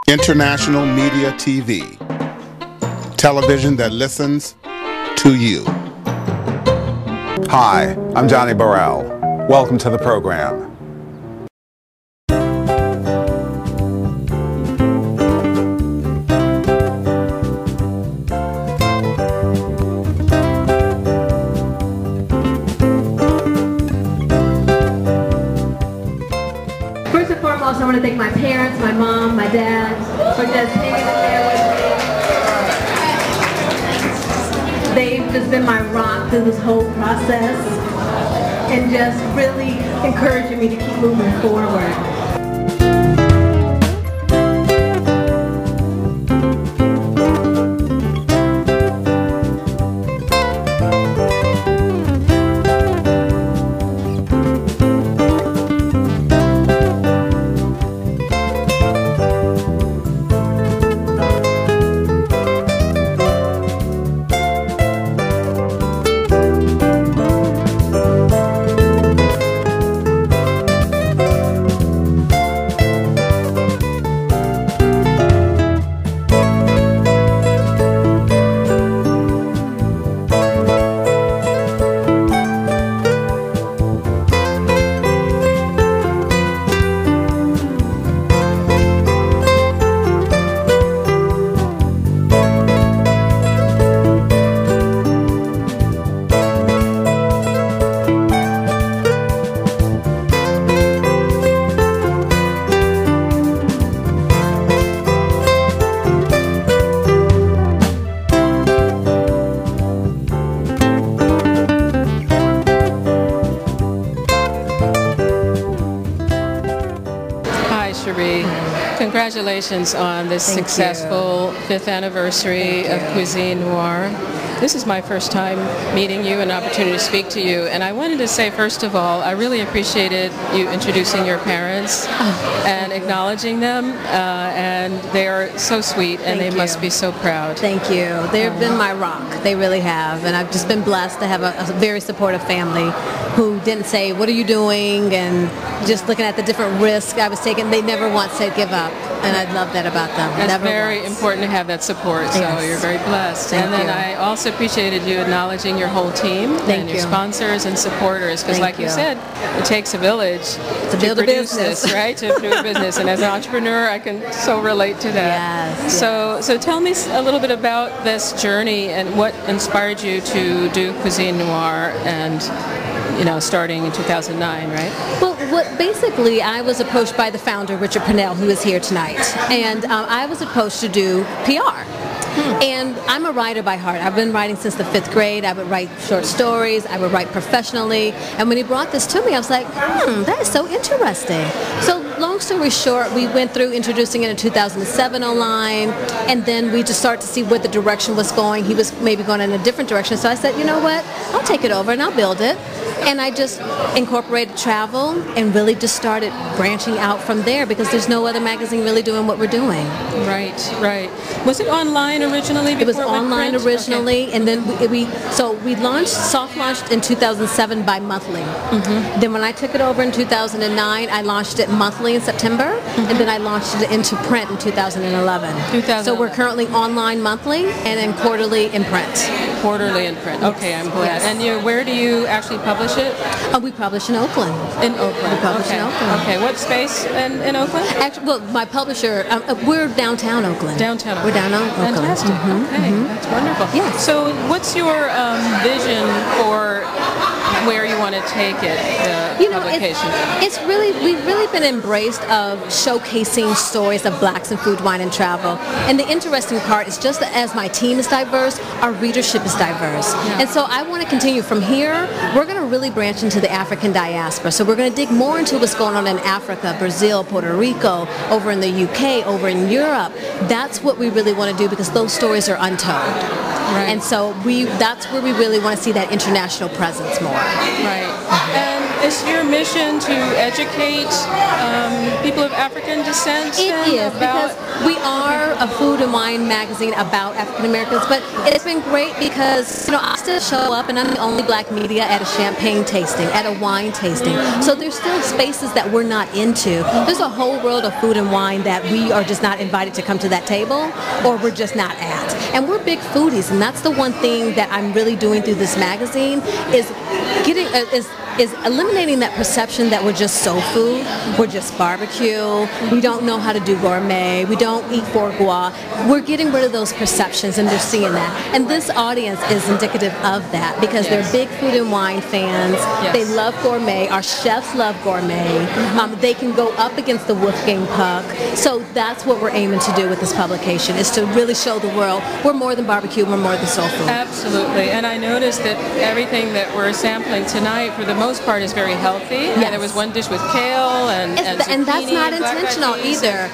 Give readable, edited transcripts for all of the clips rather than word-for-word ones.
International Media TV. Television that listens to you. Hi, I'm Johnnie Burrell. Welcome to the program. First and foremost, I want to thank my parents, my mom, my dad, for just hanging in there with me. They've just been my rock through this whole process and just really encouraging me to keep moving forward. Congratulations on this successful 5th anniversary of Cuisine Noir. This is my first time meeting you, an opportunity to speak to you, and I wanted to say first of all, I really appreciated you introducing your parents and acknowledging them, and they are so sweet and they must be so proud. Thank you. They've been my rock. They really have, and I've just been blessed to have a very supportive family who didn't say, what are you doing, and just looking at the different risks I was taking. They never once said give up, and I love that about them. It's never very once. important to have that support, so you're very blessed. Thank and then you. I also appreciated you acknowledging your whole team and your sponsors and supporters, because like you said, it takes a village to build a produce business. this, right? To do a business, and as an entrepreneur, I can so relate to that. Yes, So tell me a little bit about this journey and what inspired you to do Cuisine Noir, and starting in 2009, right? Well, basically, I was approached by the founder, Richard Purnell, who is here tonight, and I was approached to do PR. And I'm a writer by heart. I've been writing since the 5th grade. I would write short stories. I would write professionally. And when he brought this to me, I was like, that is so interesting. So long story short, we went through introducing it in 2007 online, and then we just started to see where the direction was going. He was maybe going in a different direction. So I said, you know what? I'll take it over and I'll build it. And I just incorporated travel and really just started branching out from there, because there's no other magazine really doing what we're doing. Right, right. Was it online originally? It was online originally, and then we soft launched in 2007 bi-monthly. Then when I took it over in 2009, I launched it monthly in September, and then I launched it into print in 2011. So we're currently online monthly and then quarterly in print. Quarterly in print. Okay, I'm glad. And where do you actually publish it? We publish in Oakland. In Oakland. We publish in Oakland. Okay. What space in Oakland? Actually, well, my publisher, we're downtown Oakland. Downtown. We're downtown Oakland. Fantastic. Okay, that's wonderful. Yeah. So, what's your vision for where you want to take it? The publication. We've really been embraced of showcasing stories of blacks in food, wine, and travel. And the interesting part is just as my team is diverse, our readership is diverse. Yeah. And so I want to continue from here. We're going to really branch into the African diaspora. So we're going to dig more into what's going on in Africa, Brazil, Puerto Rico, over in the UK, over in Europe. That's what we really want to do, because those stories are untold. Right. And so that's where we really want to see that international presence more. Right. And is your mission to educate people of African descent? It is, because we are a food and wine magazine about African Americans, but it's been great because, I still show up and I'm the only black media at a champagne tasting, at a wine tasting. So there's still spaces that we're not into. There's a whole world of food and wine that we are just not invited to come to that table, or we're just not at. And we're big foodies, and that's the one thing that I'm really doing through this magazine is is eliminating that perception that we're just soul food, we're just barbecue, we don't know how to do gourmet, we don't eat foie gras. We're getting rid of those perceptions, and they're seeing that. And this audience is indicative of that because they're big food and wine fans. Yes. They love gourmet. Our chefs love gourmet. They can go up against the Wolfgang Puck. So that's what we're aiming to do with this publication, is to really show the world we're more than barbecue, we're more than soul food. Absolutely. And I noticed that everything that we're sampling tonight, for the most part, is very healthy. Yes. And there was one dish with kale and zucchini, and that's not and black intentional eyed peas. either.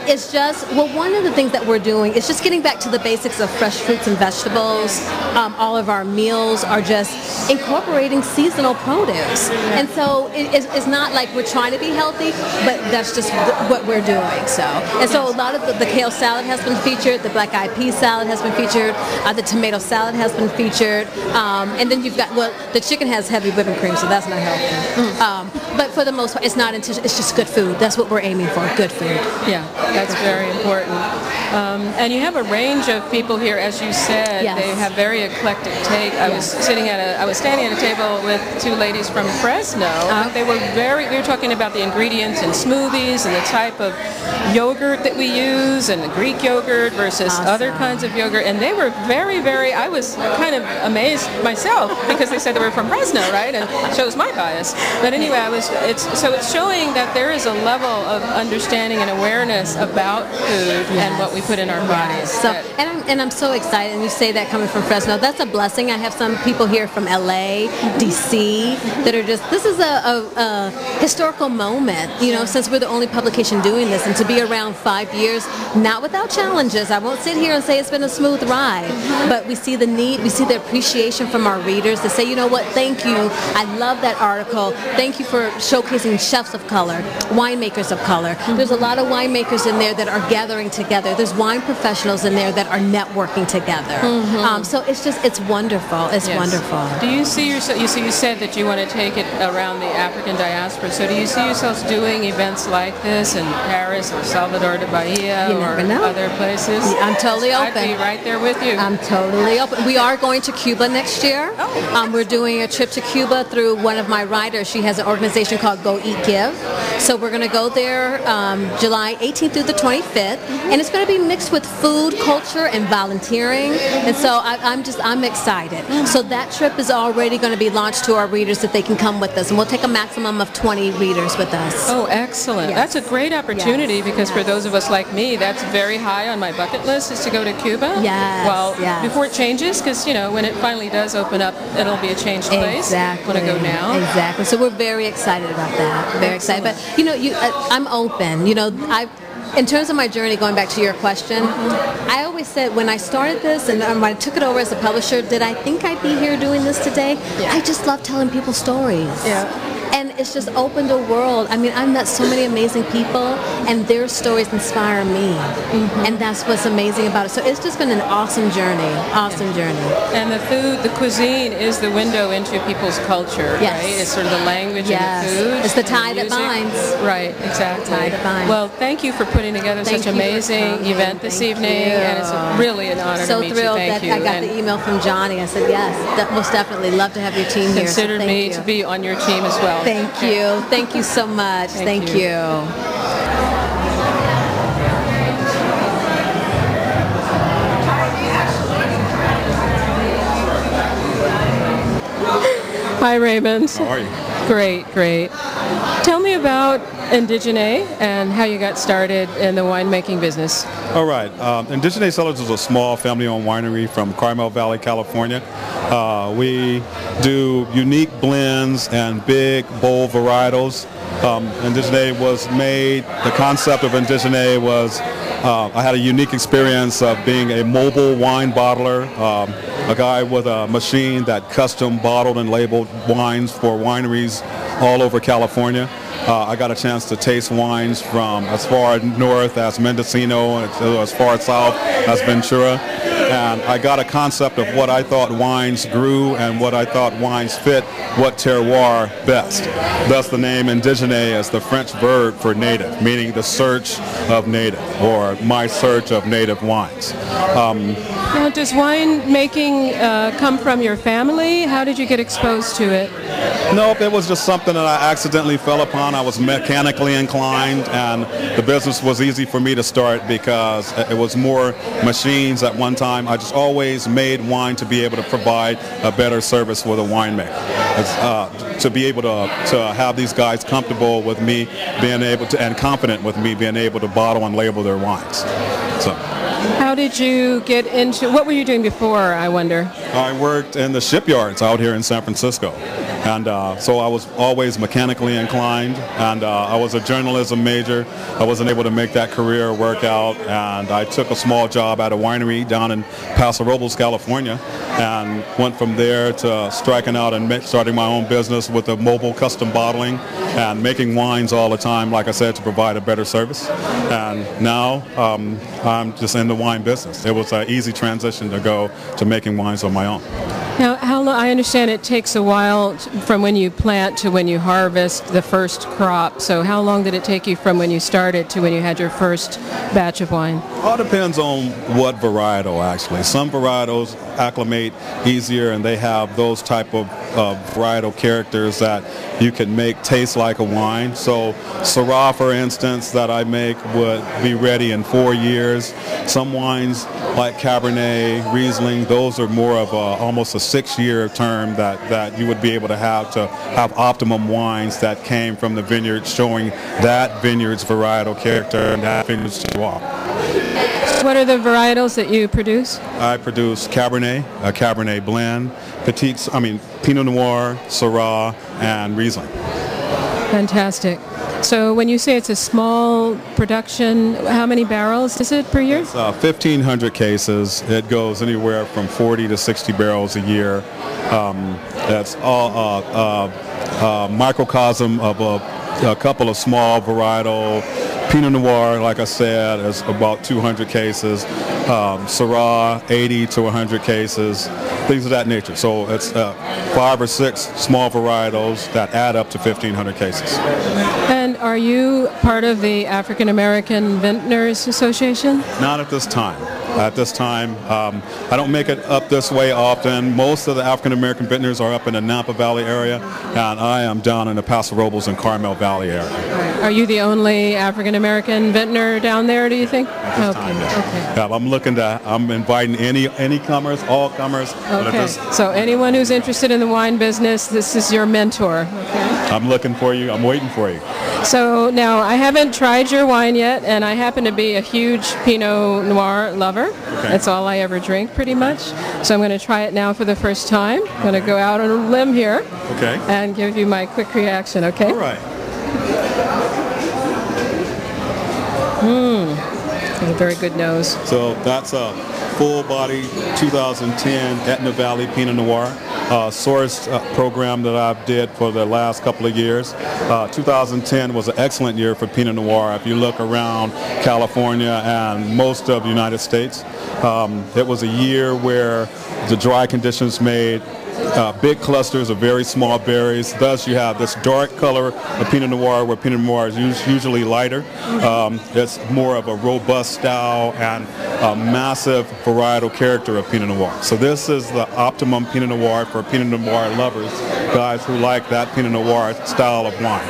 It's just, one of the things that we're doing is just getting back to the basics of fresh fruits and vegetables. All of our meals are just incorporating seasonal produce. And so it's not like we're trying to be healthy, but that's just what we're doing. So a lot of the kale salad has been featured, the black eyed pea salad has been featured, the tomato salad has been featured, and then you've got, the chicken has heavy whipping cream, so that's not healthy. But for the most part, it's not intentional. It's just good food. That's what we're aiming for, good food. Yeah, that's very important. And you have a range of people here, as you said. Yes. They have very eclectic take. I was standing at a table with two ladies from Fresno. They were we were talking about the ingredients in smoothies and the type of yogurt that we use, and the Greek yogurt versus other kinds of yogurt. And they were very, very, I was kind of amazed myself because they said they were from Fresno, right? And it shows my bias. But anyway, it's showing that there is a level of understanding and awareness about food and what we put in our bodies. So, and I'm so excited, and you say that coming from Fresno, that's a blessing. I have some people here from LA, DC, that are just, this is a historical moment, since we're the only publication doing this, and to be around 5 years, not without challenges. I won't sit here and say it's been a smooth ride, but we see the need, we see the appreciation from our readers to say, you know what, thank you, I love that article, thank you for showcasing chefs of color, winemakers of color. There's a lot of winemakers in there that are gathering together. There's wine professionals in there that are networking together. So it's wonderful. It's wonderful. Do you see yourself, you said that you want to take it around the African diaspora, so do you see yourselves doing events like this in Paris or Salvador de Bahia or other places? I'm totally open. I'd be right there with you. I'm totally open. We are going to Cuba next year. We're doing a trip to Cuba through one of my writers. She has an organization called Go Eat Give. So we're going to go there July 18th through the 25th, and it's going to be mixed with food, culture, and volunteering. And so I'm excited. So that trip is already going to be launched to our readers that they can come with us, and we'll take a maximum of 20 readers with us. Oh, excellent. Yes. That's a great opportunity because for those of us like me, that's very high on my bucket list, is to go to Cuba. Yes. Well, before it changes, because, when it finally does open up, it'll be a changed place. Exactly. Want to go now? Exactly. So we're very excited about that. Very excited. But, I'm open. In terms of my journey, going back to your question, I always said when I started this and when I took it over as a publisher, did I think I'd be here doing this today? I just love telling people stories. Yeah. And it's just opened a world. I mean, I've met so many amazing people, and their stories inspire me. And that's what's amazing about it. So it's just been an awesome journey. Journey. And the food, the cuisine is the window into people's culture, right? It's sort of the language and the food. It's the tie that binds. Right, exactly. The tie that binds. Well, thank you for putting together such an amazing event this evening, and it's really an honor to meet you. So thrilled Thank that you. I got the email from Johnnie. I said, yes, most definitely. Love to have your team here. Considered me to be on your team as well. Thank you. Thank you so much. Thank you. Hi, Raymond. How are you? Great. Tell me about Indigene and how you got started in the winemaking business. All right. Indigene Cellars is a small family-owned winery from Carmel Valley, California. We do unique blends and big, bold varietals. Indigene was made, the concept of Indigene was, I had a unique experience of being a mobile wine bottler, a guy with a machine that custom bottled and labeled wines for wineries all over California. I got a chance to taste wines from as far north as Mendocino and as far south as Ventura. And I got a concept of what I thought wines grew and what I thought wines fit what terroir best. Thus the name indigene is the French verb for native, meaning the search of native, or my search of native wines. Now, does wine making come from your family? How did you get exposed to it? Nope, it was just something that I accidentally fell upon. I was mechanically inclined, and the business was easy for me to start because it was more machines at one time. I just always made wine to be able to provide a better service for the winemaker. To be able to have these guys comfortable with me being able to, and confident with me being able to bottle and label their wines. So. How did you get into, what were you doing before, I wonder? I worked in the shipyards out here in San Francisco. And so I was always mechanically inclined, and I was a journalism major. I wasn't able to make that career work out, and I took a small job at a winery down in Paso Robles, California, and went from there to striking out and starting my own business with a mobile custom bottling and making wines all the time, like I said, to provide a better service. And now I'm just in the wine business. It was an easy transition to go to making wines on my own. Now, I understand it takes a while from when you plant to when you harvest the first crop. So how long did it take you from when you started to when you had your first batch of wine? All depends on what varietal, actually. Some varietals acclimate easier, and they have those type of varietal characters that you can make taste like a wine. So Syrah, for instance, that I make would be ready in 4 years. Some wines like Cabernet, Riesling, those are more of almost a 6-year term that you would be able to have optimum wines that came from the vineyard, showing that vineyard's varietal character and that vineyard's terroir. What are the varietals that you produce? I produce Cabernet, a Cabernet blend, Pinot Noir, Syrah, and Riesling. Fantastic. So when you say it's a small production, how many barrels is it per year? It's 1,500 cases. It goes anywhere from 40 to 60 barrels a year. That's all microcosm of a couple of small varietal. Pinot Noir, like I said, is about 200 cases. Syrah, 80 to 100 cases, things of that nature. So it's 5 or 6 small varietals that add up to 1,500 cases. And are you part of the African American Vintners Association? Not at this time. At this time, I don't make it up this way often. Most of the African American vintners are up in the Napa Valley area, and I am down in the Paso Robles and Carmel Valley area. Are you the only African American vintner down there, do you think? At this time, yeah. Yeah, I'm inviting any comers, all comers. Okay, so anyone who's interested in the wine business, this is your mentor. Okay. I'm looking for you. I'm waiting for you. So now, I haven't tried your wine yet, and I happen to be a huge Pinot Noir lover. Okay. That's all I ever drink, pretty much. So I'm going to try it now for the first time. I'm going to go out on a limb here, okay, and give you my quick reaction, okay? All right. A very good nose. So that's a full-body 2010 Etna Valley Pinot Noir source program that I've did for the last couple of years. 2010 was an excellent year for Pinot Noir. If you look around California and most of the United States, it was a year where the dry conditions made big clusters of very small berries. Thus, you have this dark color of Pinot Noir, where Pinot Noir is usually lighter. It's more of a robust style and a massive varietal character of Pinot Noir. So this is the optimum Pinot Noir for Pinot Noir lovers, guys who like that Pinot Noir style of wine.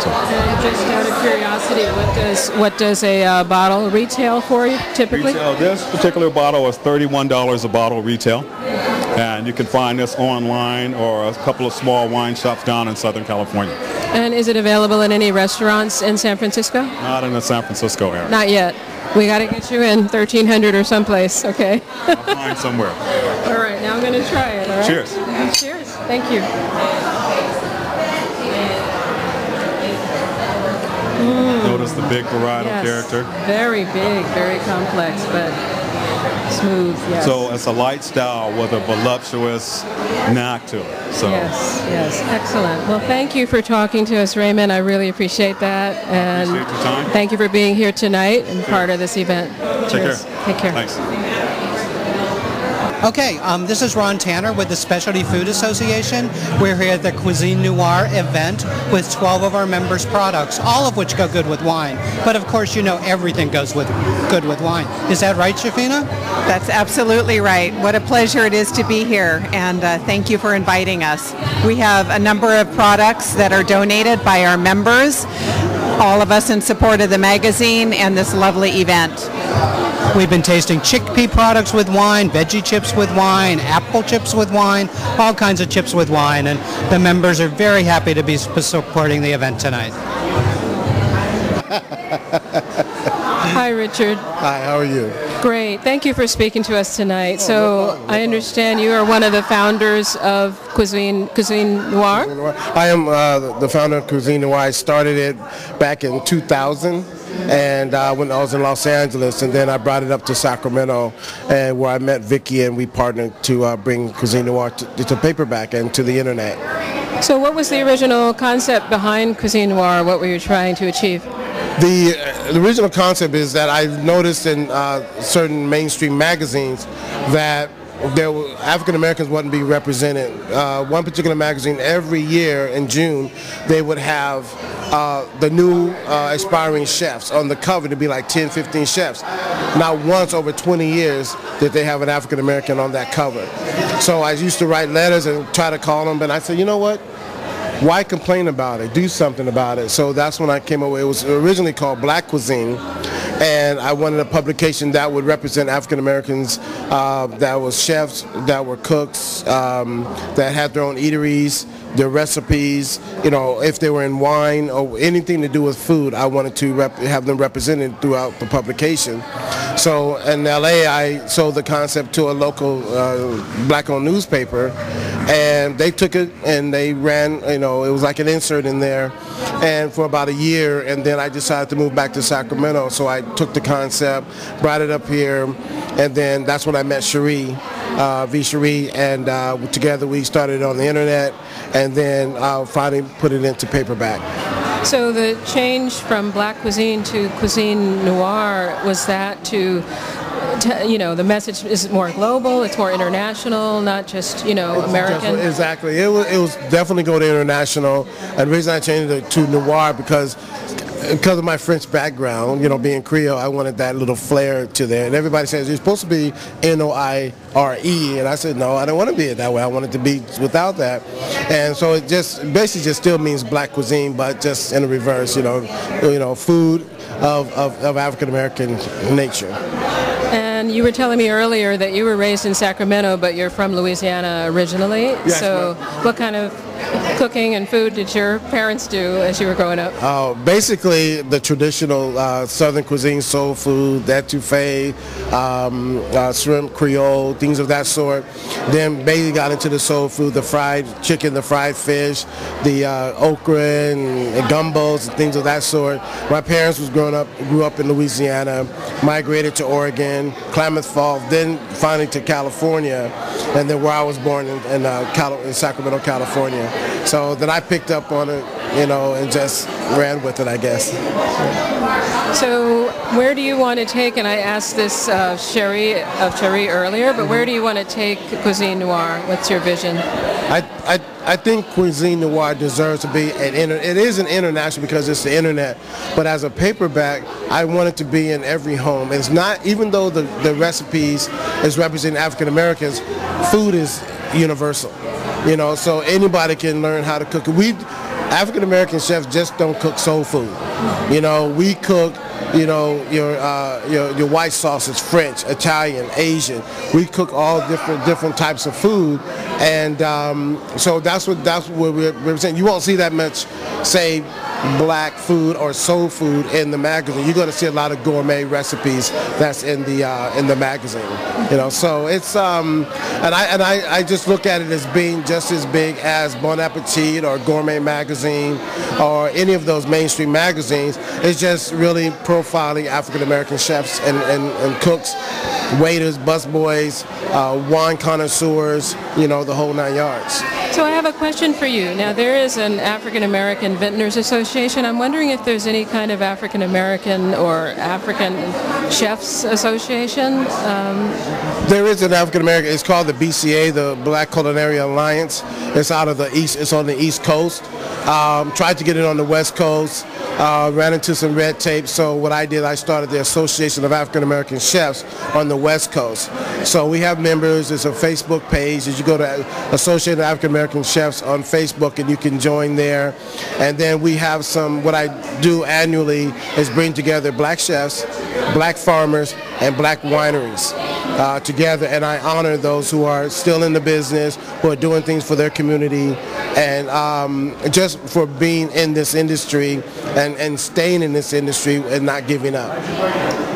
So. And just out of curiosity, what does a bottle retail for you typically? This particular bottle is $31 a bottle retail. And you can find this online or a couple of small wine shops down in Southern California. And is it available in any restaurants in San Francisco? Not in the San Francisco area. Not yet. We got to get you in 1300 or someplace, okay? I'll find somewhere. All right, now I'm going to try it, all right? Cheers. Cheers. Thank you. Notice the big varietal character. Very big, very complex, but Smooth, yes. So it's a light style with a voluptuous knack to it. So. Yes, excellent. Well, thank you for talking to us, Raymond. I really appreciate that. And appreciate your time. Thank you for being here tonight and part of this event. Take Cheers. care. Take care. Thanks. Okay, this is Ron Tanner with the Specialty Food Association. We're here at the Cuisine Noir event with 12 of our members' products, all of which go good with wine. But of course, you know everything goes good with wine. Is that right, Shafina? That's absolutely right. What a pleasure it is to be here, and thank you for inviting us. We have a number of products that are donated by our members, all of us in support of the magazine and this lovely event. We've been tasting chickpea products with wine, veggie chips with wine, apple chips with wine, all kinds of chips with wine, and the members are very happy to be supporting the event tonight. Hi, Richard. Hi, how are you? Great. Thank you for speaking to us tonight. So I understand you are one of the founders of Cuisine Noir? I am the founder of Cuisine Noir. I started it back in 2000. And when I was in Los Angeles, and then I brought it up to Sacramento, and where I met Vicky, and we partnered to bring Cuisine Noir to paperback and to the internet. So what was the original concept behind Cuisine Noir? What were you trying to achieve? The original concept is that I noticed in certain mainstream magazines that African Americans wasn't being represented. One particular magazine, every year in June, they would have the new aspiring chefs on the cover. To be like 10, 15 chefs. Not once over 20 years did they have an African American on that cover. So I used to write letters and try to call them, but I said, you know what? Why complain about it? Do something about it. So that's when I came away. It was originally called Black Cuisine, and I wanted a publication that would represent African Americans, that was chefs, that were cooks, that had their own eateries, their recipes. You know, if they were in wine or anything to do with food, I wanted to have them represented throughout the publication. So in LA, I sold the concept to a local black-owned newspaper, and they took it and they ran, you know, it was like an insert in there, and for about a year, and then I decided to move back to Sacramento. So I took the concept, brought it up here, and then that's when I met Cherie, V. Cherie, and together we started on the internet, and then finally put it into paperback. So the change from Black Cuisine to Cuisine Noir, was that to you know, the message is more global, it's more international, not just, you know, American? Exactly. It was definitely go to international. And the reason I changed it to noir because of my French background, you know, being Creole, I wanted that little flair to there. And everybody says it's supposed to be Noire, and I said no, I don't want to be it that way. I want it to be without that. And so it just basically just still means black cuisine, but just in the reverse, you know, food of African American nature. And you were telling me earlier that you were raised in Sacramento, but you're from Louisiana originally. Yes, so what kind of cooking and food did your parents do as you were growing up? Basically the traditional Southern cuisine, soul food, etouffee, shrimp, Creole, things of that sort. Then basically got into the soul food, the fried chicken, the fried fish, the okra and gumbos and things of that sort. My parents grew up in Louisiana, migrated to Oregon, Klamath Falls, then finally to California, and then where I was born in Sacramento, California. So then I picked up on it, you know, and just ran with it, I guess. So where do you want to take, and I asked this Cherie earlier, but where do you want to take Cuisine Noir? What's your vision? I think Cuisine Noir deserves to be it is an international because it's the internet, but as a paperback, I want it to be in every home. It's not, even though the recipes is representing African Americans, food is universal. You know, so anybody can learn how to cook. African American chefs just don't cook soul food. You know, we cook, you know, your white sausage, French, Italian, Asian. We cook all different types of food, and so that's what we're representing. You won't see that much, say, black food or soul food in the magazine. You're going to see a lot of gourmet recipes that's in the magazine. You know, so it's and I just look at it as being just as big as Bon Appetit or Gourmet Magazine or any of those mainstream magazines. It's just really profiling African American chefs and cooks, waiters, busboys, wine connoisseurs, the whole 9 yards. So I have a question for you. Now, there is an African American Vintners Association. I'm wondering if there's any kind of African American or African Chefs Association. There is an African American. It's called the BCA, the Black Culinary Alliance. It's out of the East. It's on the East Coast. Tried to get it on the West Coast. Ran into some red tape. So what I did, I started the Association of African American Chefs on the West Coast. So we have members. There's a Facebook page. You go to Association of African American Chefs on Facebook, and you can join there. And then we have what I do annually is bring together black chefs, black farmers, and black wineries together, and I honor those who are still in the business, who are doing things for their community, and just for being in this industry and staying in this industry and not giving up.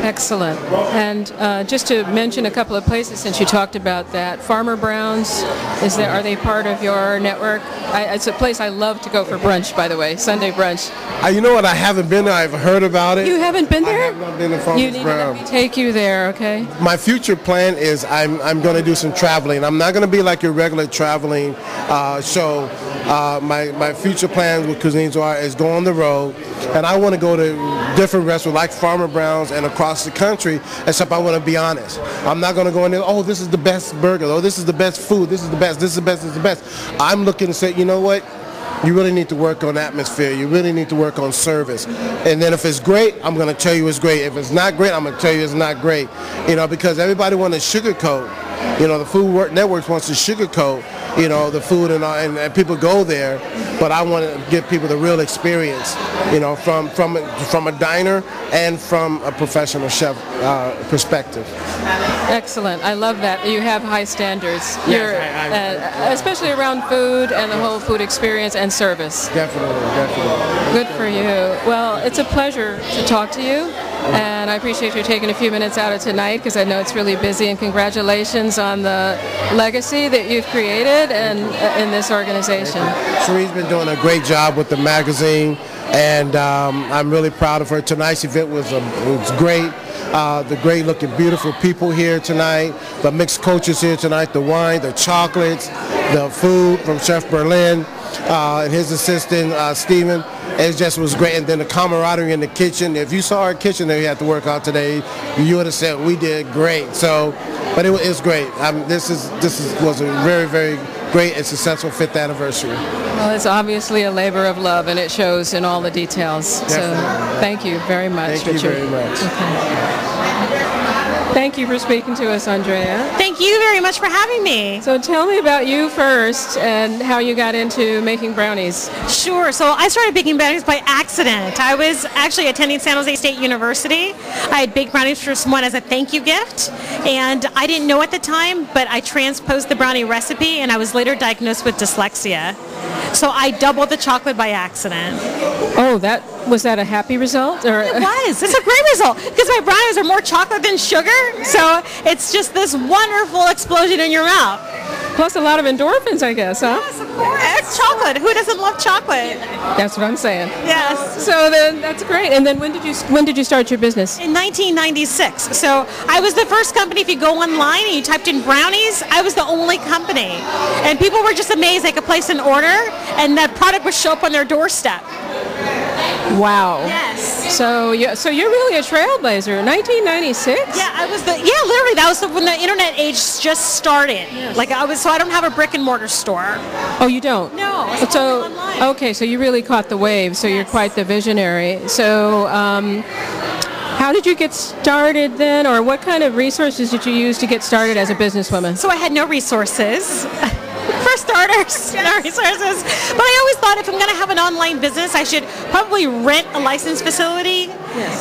Excellent. And just to mention a couple of places, since you talked about that, Farmer Brown's, are they part of your network? It's a place I love to go for brunch, by the way, Sunday brunch. You know what? I haven't been there. I've heard about it. You haven't been there? I have not been to Farmer Brown. You need to let me take you there, okay? My future plan is I'm going to do some traveling. I'm not going to be like your regular traveling show. My future plans with Cuisine Noir is go on the road, and I want to go to different restaurants like Farmer Brown's and across the country, except I want to be honest. I'm not going to go in there, oh, this is the best burger, oh, this is the best food, this is the best, this is the best, this is the best. I'm looking to say, you know what? You really need to work on atmosphere. You really need to work on service. And then if it's great, I'm going to tell you it's great. If it's not great, I'm going to tell you it's not great. Because everybody wants to sugarcoat. The Food Network wants to sugarcoat, the food and people go there. But I want to give people the real experience, from a diner and from a professional chef perspective. Excellent. I love that. You have high standards. Yes, especially around food and the whole food experience and service. Definitely. Good for you. Well, it's a pleasure to talk to you, and I appreciate you taking a few minutes out of tonight because I know it's really busy, and congratulations on the legacy that you've created and in this organization. Cherie's been doing a great job with the magazine, and I'm really proud of her. Tonight's event was great. The great looking beautiful people here tonight, the mixed cultures here tonight, the wine, the chocolates, the food from Chef Burrell and his assistant Stephen. It just was great, and then the camaraderie in the kitchen. If you saw our kitchen that we had to work out today, you would have said we did great. But it was great. This was a very, very great and successful 5th anniversary. Well, it's obviously a labor of love, and it shows in all the details. Definitely. So thank you very much, Thank Richard. you very much. Okay. Thank you for speaking to us, Andrea. Thank you very much for having me. So tell me about you first and how you got into making brownies. Sure. So I started baking brownies by accident. I was actually attending San Jose State University. I had baked brownies for someone as a thank you gift, and I didn't know at the time, but I transposed the brownie recipe, and I was later diagnosed with dyslexia. So I doubled the chocolate by accident. Oh, was that a happy result? Or? It was. It's a great result because my brownies are more chocolate than sugar. So it's just this wonderful explosion in your mouth. Plus a lot of endorphins, I guess, huh? Yes, of course. It's chocolate. Who doesn't love chocolate? That's what I'm saying. Yes. So then that's great. And then when did you start your business? In 1996. So I was the first company. If you go online and you typed in brownies, I was the only company. And people were just amazed they could place an order and that product would show up on their doorstep. Wow. Yes. So you're really a trailblazer. 1996? Yeah, literally that was when the internet age just started. Yes. So I don't have a brick and mortar store. Oh, you don't? No. It's all online. Okay, so you really caught the wave. So You're quite the visionary. So how did you get started then, or what kind of resources did you use to get started as a businesswoman? So I had no resources. For starters, no resources. But I always thought if I'm going to have an online business, I should probably rent a licensed facility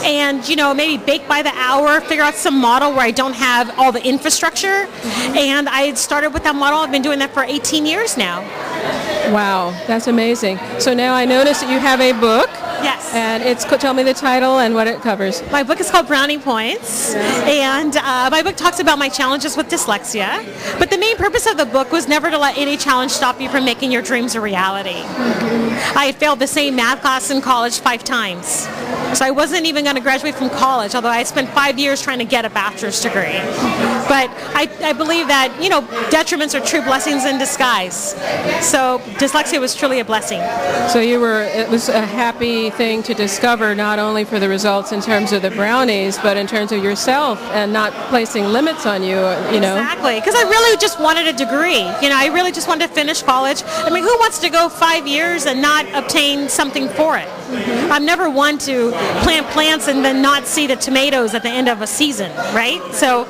and, maybe bake by the hour, figure out some model where I don't have all the infrastructure. And I started with that model. I've been doing that for 18 years now. Wow, that's amazing. So now I notice that you have a book. Yes. And tell me the title and what it covers. My book is called Brownie Points, and my book talks about my challenges with dyslexia. But the main purpose of the book was never to let any challenge stop you from making your dreams a reality. I had failed the same math class in college 5 times. So I wasn't even going to graduate from college, although I spent 5 years trying to get a bachelor's degree. But I believe that, detriments are true blessings in disguise. So dyslexia was truly a blessing. So it was a happy thing to discover, not only for the results in terms of the brownies, but in terms of yourself and not placing limits on you, Exactly, because I really just wanted a degree. I really just wanted to finish college. I mean, who wants to go 5 years and not obtain something for it? I'm never one to plant plants and then not see the tomatoes at the end of a season, right? So,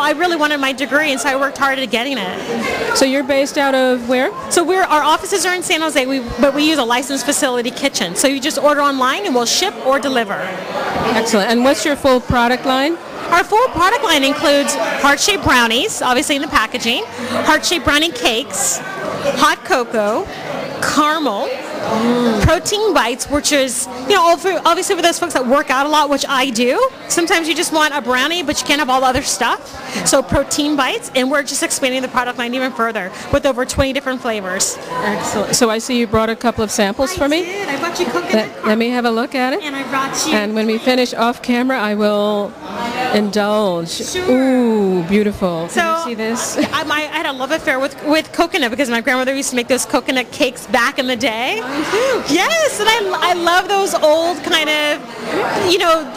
I really wanted my degree, and so I worked hard at getting it. So you're based out of where? So our offices are in San Jose, but we use a licensed facility kitchen. So you just order online and we'll ship or deliver. Excellent. And what's your full product line? Our full product line includes heart-shaped brownies, obviously in the packaging, heart-shaped brownie cakes, hot cocoa, caramel, protein bites, which is, obviously for those folks that work out a lot, which I do. Sometimes you just want a brownie, but you can't have all the other stuff. So protein bites, and we're just expanding the product line even further with over 20 different flavors. Excellent. So I see you brought a couple of samples for me. I brought you coconut. Let me have a look at it. And I brought you. And when we finish off camera, I will indulge. Sure. Ooh, beautiful. So, can you see this? I had a love affair with coconut because my grandmother used to make those coconut cakes back in the day. Yes, and I love those old kind of,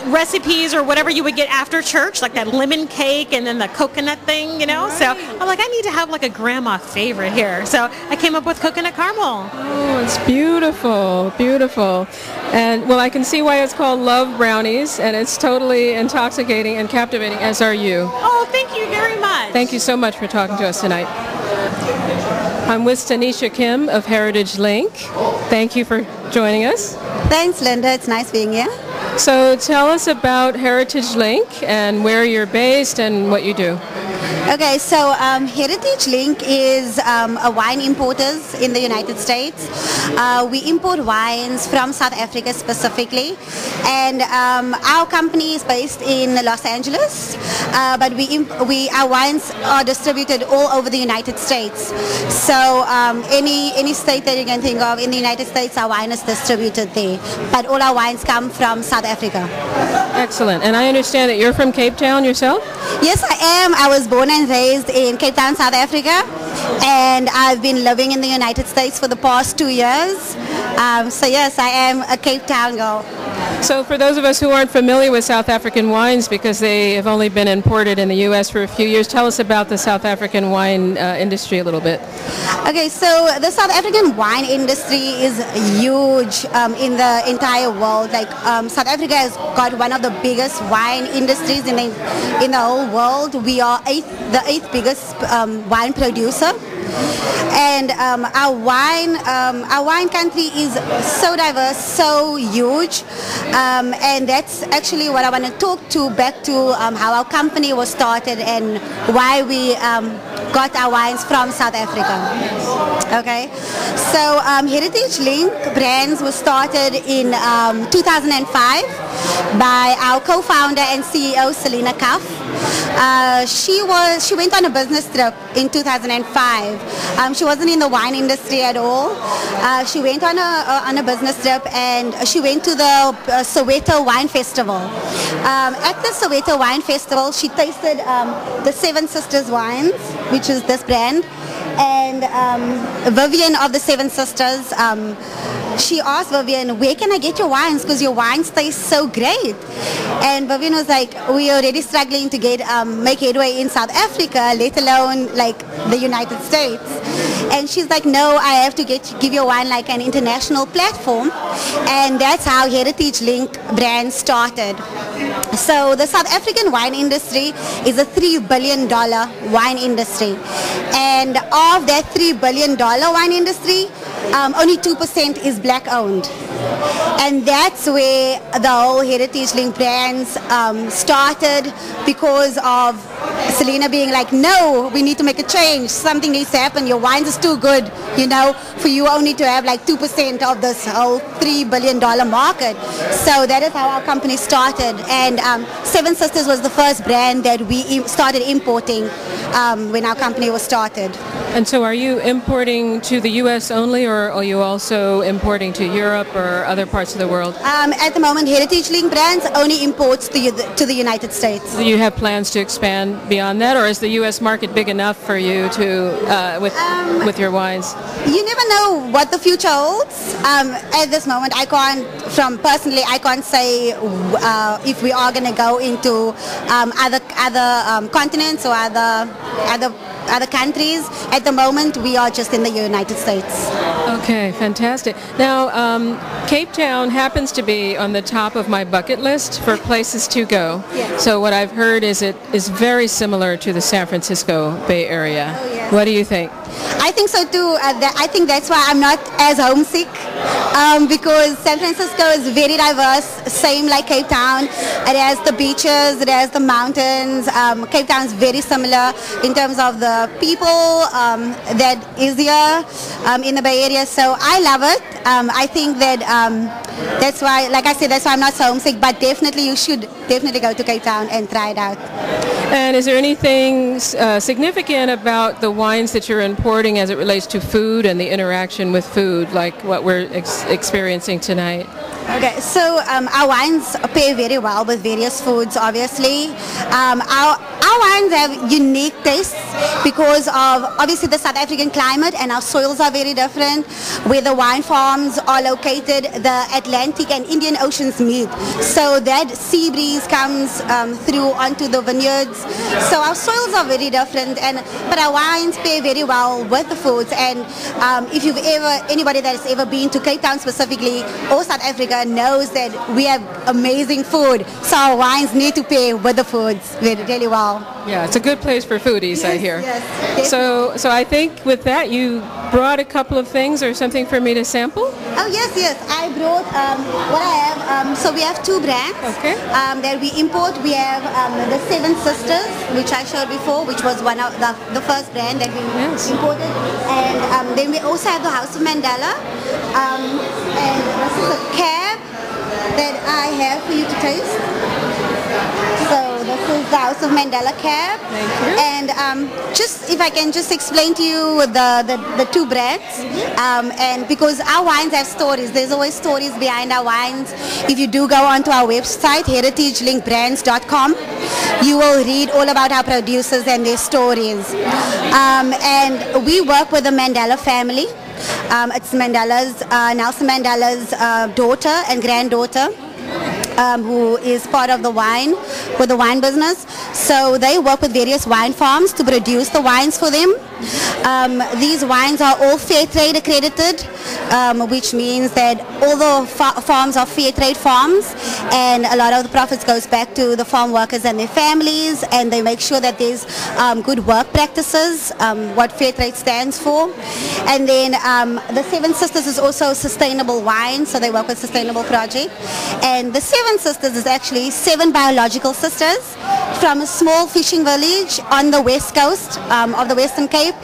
recipes or whatever you would get after church, like that lemon cake and then the coconut thing, Right. So I'm like, I need to have like a grandma favorite here. So I came up with coconut caramel. Oh, it's beautiful, beautiful. And, I can see why it's called Love Brownies, and it's totally intoxicating and captivating, as are you. Oh, thank you very much. Thank you so much for talking to us tonight. I'm with Tanisha Kim of Heritage Link. Thank you for joining us. Thanks, Linda. It's nice being here. So tell us about Heritage Link and where you're based and what you do. Okay, so Heritage Link is a wine importers in the United States. We import wines from South Africa specifically, and our company is based in Los Angeles, but our wines are distributed all over the United States. So any state that you can think of in the United States, our wine is distributed there, but all our wines come from South Africa. Excellent. And I understand that you're from Cape Town yourself? Yes, I am. I was born and raised in Cape Town, South Africa, and I've been living in the United States for the past 2 years. So yes, I am a Cape Town girl. So for those of us who aren't familiar with South African wines because they have only been imported in the U.S. for a few years, tell us about the South African wine industry a little bit. Okay, so the South African wine industry is huge in the entire world. Like South Africa has got one of the biggest wine industries in the whole world. We are the eighth biggest wine producer. And our wine country is so diverse, so huge, and that's actually what I want to talk to back to how our company was started and why we got our wines from South Africa. Okay, so Heritage Link Brands was started in 2005 by our co-founder and CEO Selena Kaff. She went on a business trip in 2005. She wasn't in the wine industry at all. She went on a business trip and she went to the Soweto Wine Festival. At the Soweto Wine Festival, she tasted the Seven Sisters wines, which is this brand, and Vivian of the Seven Sisters. She asked Vivian, where can I get your wines? Because your wines taste so great. And Vivian was like, we are already struggling to make headway in South Africa, let alone like the United States. And she's like, no, I have to give your wine like an international platform. And that's how Heritage Link brand started. So the South African wine industry is a $3 billion wine industry. And of that $3 billion wine industry, only 2% is black owned. And that's where the whole Heritage Link brands started, because of Selena being like, no, we need to make a change. Something needs to happen. Your wines is too good for you only to have like 2% of this whole $3 billion market. So that is how our company started. And Seven Sisters was the first brand that we started importing when our company was started. And so are you importing to the U.S. only, or are you also importing to Europe or other parts of the world? At the moment, Heritage Link Brands only imports to the United States. Do you have plans to expand beyond that, or is the U.S. market big enough for you to with your wines? You never know what the future holds. At this moment, I can't say if we are going to go into other continents or other countries. At the moment, we are just in the United States. Okay, fantastic. Now, Cape Town happens to be on the top of my bucket list for places to go. Yes. So what I've heard is it is very similar to the San Francisco Bay Area. Oh, yes. What do you think? I think so too. I think that's why I'm not as homesick, because San Francisco is very diverse, same like Cape Town. It has the beaches, it has the mountains. Cape Town is very similar in terms of the people that is here in the Bay Area. So I love it. I think that that's why, like I said, that's why I'm not so homesick. But definitely, you should definitely go to Cape Town and try it out. And is there anything significant about the wines that you're importing as it relates to food and the interaction with food, like what we're experiencing tonight? Okay, so our wines pair very well with various foods, obviously. Our wines have unique tastes because of, obviously, the South African climate, and our soils are very different. Where the wine farms are located, the Atlantic and Indian Oceans meet. So that sea breeze comes through onto the vineyards. So our soils are very different, but our wines pair very well with the foods. And if anybody that has ever been to Cape Town specifically, or South Africa, knows that we have amazing food. So our wines need to pair with the foods really well. Yeah, it's a good place for foodies, I hear. Yes, so I think with that, you brought a couple of things or something for me to sample? Oh, yes. I brought what I have. So we have two brands that we import. We have the Seven Sisters, which I showed before, which was one of the first brand that we imported. And then we also have the House of Mandela. And this is a cab that I have for you to taste. So this is the House of Mandela cab. Thank you. And just if I can just explain to you the two brands, and because our wines have stories, there's always stories behind our wines. If you do go onto our website, heritagelinkbrands.com, you will read all about our producers and their stories. And we work with the Mandela family. It's Nelson Mandela's daughter and granddaughter, who is part of the wine business. So they work with various wine farms to produce the wines for them. These wines are all fair trade accredited, which means that all the farms are fair trade farms, and a lot of the profits goes back to the farm workers and their families, and they make sure that there's good work practices, what fair trade stands for. And then the Seven Sisters is also sustainable wine, so they work with sustainable project. And the Seven Sisters is actually 7 biological sisters from a small fishing village on the west coast of the Western Cape,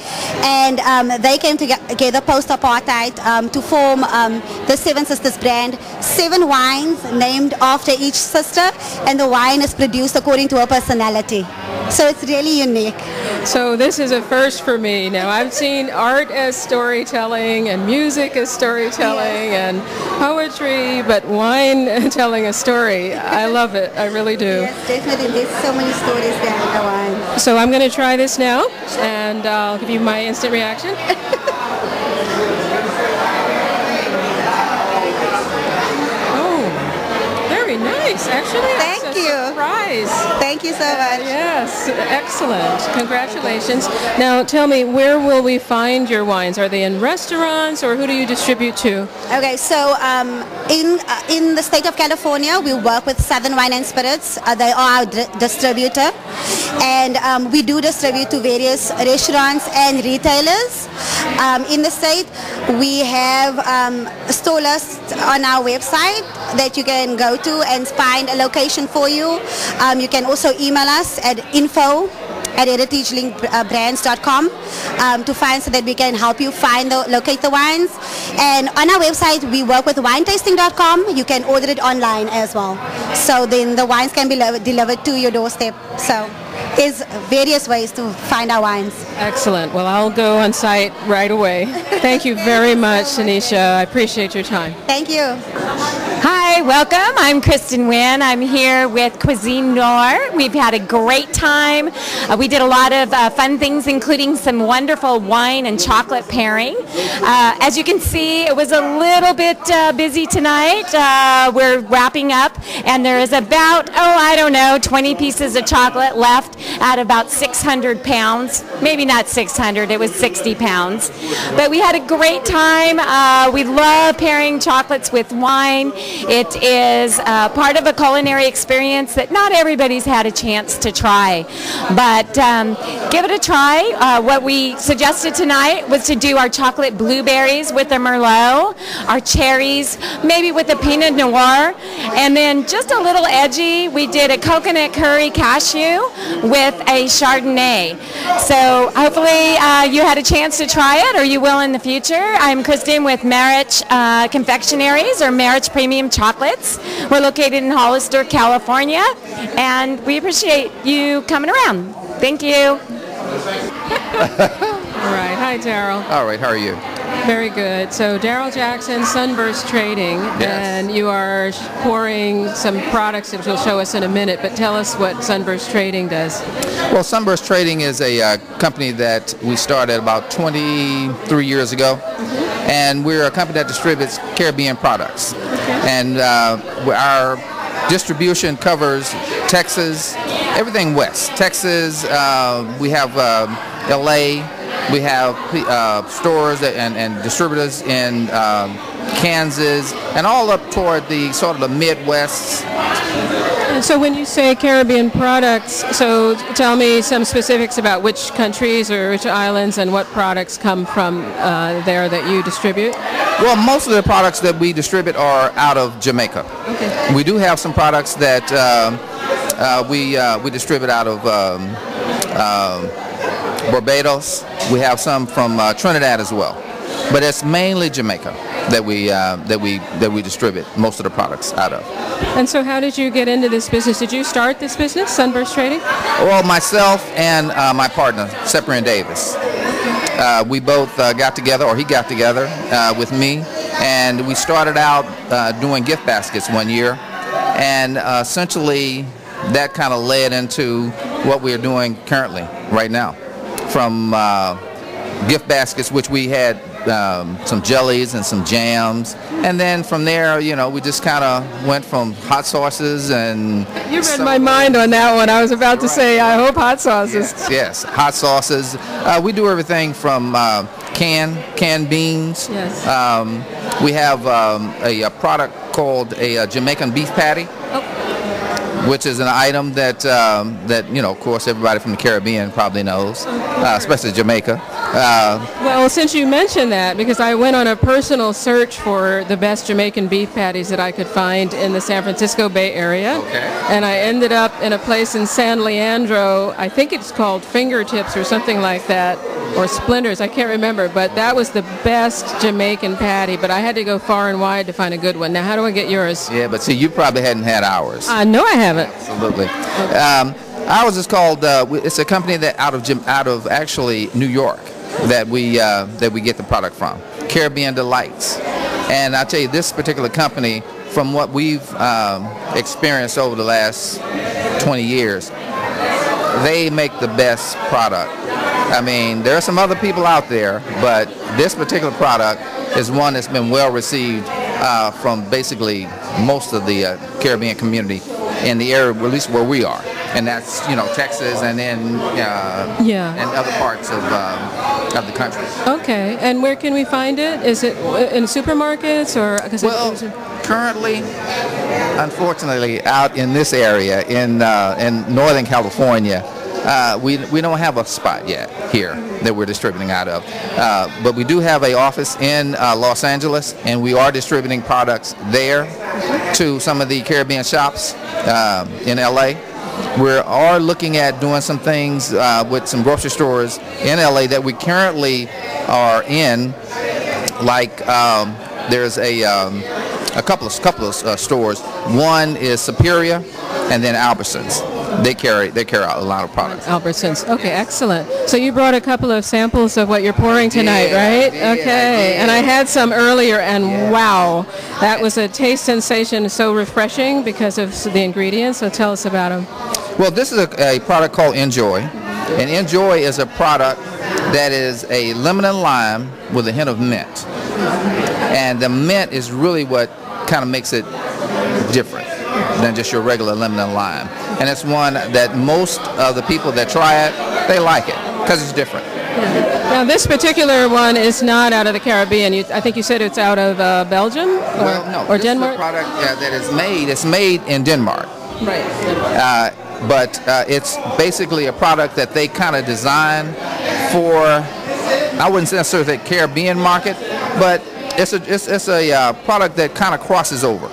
and they came together post-apartheid to form the Seven Sisters brand. 7 wines named after each sister, and the wine is produced according to her personality. So it's really unique. So this is a first for me. Now, I've seen art as storytelling and music as storytelling and poetry, but wine telling a story. I love it. I really do. Yes, definitely. There's so many stories behind the wine. So I'm going to try this now, and I'll give you my instant reaction. Nice, actually. Thank you. Surprise. Thank you so much. Yes, excellent. Congratulations. Now, tell me, where will we find your wines? Are they in restaurants, or who do you distribute to? Okay, so in the state of California, we work with Southern Wine and Spirits. They are our distributor, and we do distribute to various restaurants and retailers. In the state, we have store lists on our website that you can go to and find a location for you. You can also email us at info at heritagelink.brands.com to find, so that we can help you locate the wines. And on our website, we work with winetasting.com. You can order it online as well. So then the wines can be delivered to your doorstep. So there's various ways to find our wines. Excellent. Well, I'll go on site right away. Thank you very much, Tanisha. I appreciate your time. Thank you. Hi, welcome. I'm Kristen Wynn. I'm here with Cuisine Noir. We've had a great time. We did a lot of fun things, including some wonderful wine and chocolate pairing. As you can see, it was a little bit busy tonight. We're wrapping up, and there is about, 20 pieces of chocolate left at about 600 pounds. Maybe not 600, it was 60 pounds. But we had a great time. We love pairing chocolates with wine. It is part of a culinary experience that not everybody's had a chance to try. But give it a try. What we suggested tonight was to do our chocolate blueberries with a Merlot, our cherries, maybe with a Pinot Noir, and then just a little edgy, we did a coconut curry cashew with a Chardonnay. So hopefully you had a chance to try it, or you will in the future. I'm Kristen with Marich Confectionaries, or Marich Premium Chocolates. We're located in Hollister, California, and we appreciate you coming around. Thank you. All right. Hi, Daryl. All right. How are you? Very good. So Daryl Jackson, Sunburst Trading, and you are pouring some products that you'll show us in a minute, but tell us what Sunburst Trading does. Well, Sunburst Trading is a company that we started about 23 years ago, and we're a company that distributes Caribbean products. And our distribution covers Texas, everything west. Texas, we have LA, we have stores and distributors in Kansas, and all up toward the sort of the Midwest. And so when you say Caribbean products, so tell me some specifics about which countries or which islands and what products come from there that you distribute. Well, most of the products that we distribute are out of Jamaica. Okay. We do have some products that we distribute out of Barbados. We have some from Trinidad as well, but it's mainly Jamaica that we distribute most of the products out of. And so, how did you get into this business? Did you start this business, Sunburst Trading? Well, myself and my partner, Cyprian Davis, we both got together, or he got together with me, and we started out doing gift baskets one year, and essentially that kind of led into what we're doing currently right now. From gift baskets, which we had some jellies and some jams, and then from there, we just kind of went from hot sauces and... You read my mind on that one. I was about to say, I hope hot sauces. Yes, hot sauces. We do everything from canned beans. Yes. We have a product called a Jamaican beef patty. Which is an item that of course, everybody from the Caribbean probably knows, especially Jamaica. Well, since you mentioned that, because I went on a personal search for the best Jamaican beef patties that I could find in the San Francisco Bay Area, and I ended up in a place in San Leandro. I think it's called Fingertips or something like that, or Splinters. I can't remember, but that was the best Jamaican patty. But I had to go far and wide to find a good one. Now, how do I get yours? Yeah, but see, you probably hadn't had ours. No, I haven't. Absolutely. Ours is called. It's a company that out of actually New York that we get the product from. Caribbean Delights, and I tell you, this particular company, from what we've experienced over the last 20 years, they make the best product. I mean, there are some other people out there, but this particular product is one that's been well received from basically most of the Caribbean community in the area, at least where we are, and that's Texas, and then and other parts of the country. Okay, and where can we find it? Is it in supermarkets or? Well, currently, unfortunately, out in this area in Northern California, we don't have a spot yet here that we're distributing out of, but we do have an office in Los Angeles, and we are distributing products there to some of the Caribbean shops in LA. We are looking at doing some things with some grocery stores in LA that we currently are in. Like there's a couple of stores. One is Superior, and then Albertsons. They carry out a lot of products. Albertsons. Okay, excellent. So you brought a couple of samples of what you're pouring tonight, right? Okay. And I had some earlier, and wow, that was a taste sensation. So refreshing because of the ingredients. So tell us about them. Well, this is a product called Enjoy, and Enjoy is a product that is a lemon and lime with a hint of mint. And the mint is really what kind of makes it different than just your regular lemon and lime. And it's one that most of the people that try it, they like it because it's different. Yeah. Now this particular one is not out of the Caribbean. I think you said it's out of Belgium or Denmark? Is a product that is made. It's made in Denmark. Right. But it's basically a product that they kind of design for, I wouldn't say necessarily the Caribbean market, but it's a product that kind of crosses over.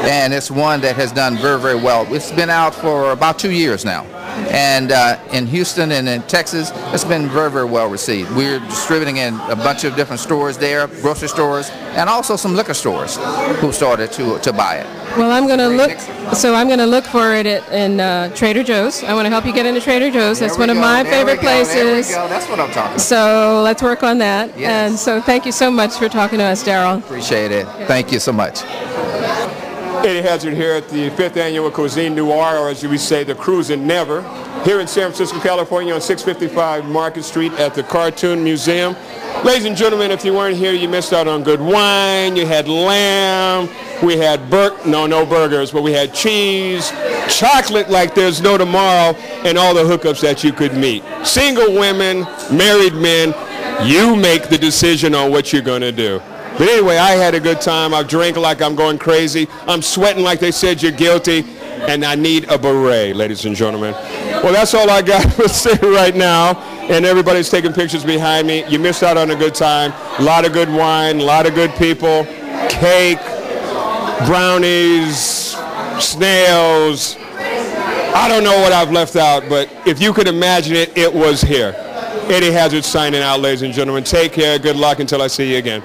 And it's one that has done very, very well. It's been out for about 2 years now. And in Houston and in Texas, it's been very, very well received. We're distributing in a bunch of different stores there, grocery stores, and also some liquor stores who started to buy it. Well, I'm going to look. So I'm going to look for it in Trader Joe's. I want to help you get into Trader Joe's. That's one of my favorite places. There we go. That's what I'm talking about. So let's work on that. Yes. And so thank you so much for talking to us, Daryl. Appreciate it. Thank you so much. Eddie Hazard here at the 5th Annual Cuisine Noir, or as we say, the Cruising Never, here in San Francisco, California on 655 Market Street at the Cartoon Museum. Ladies and gentlemen, if you weren't here, you missed out on good wine. You had lamb. We had no burgers, but we had cheese, chocolate like there's no tomorrow, and all the hookups that you could meet. Single women, married men, you make the decision on what you're going to do. But anyway, I had a good time. I drank like I'm going crazy. I'm sweating like they said you're guilty. And I need a beret, ladies and gentlemen. Well, that's all I got to say right now. And everybody's taking pictures behind me. You missed out on a good time. A lot of good wine, a lot of good people, cake, brownies, snails. I don't know what I've left out, but if you could imagine it, it was here. Eddie Hazard signing out, ladies and gentlemen. Take care. Good luck until I see you again.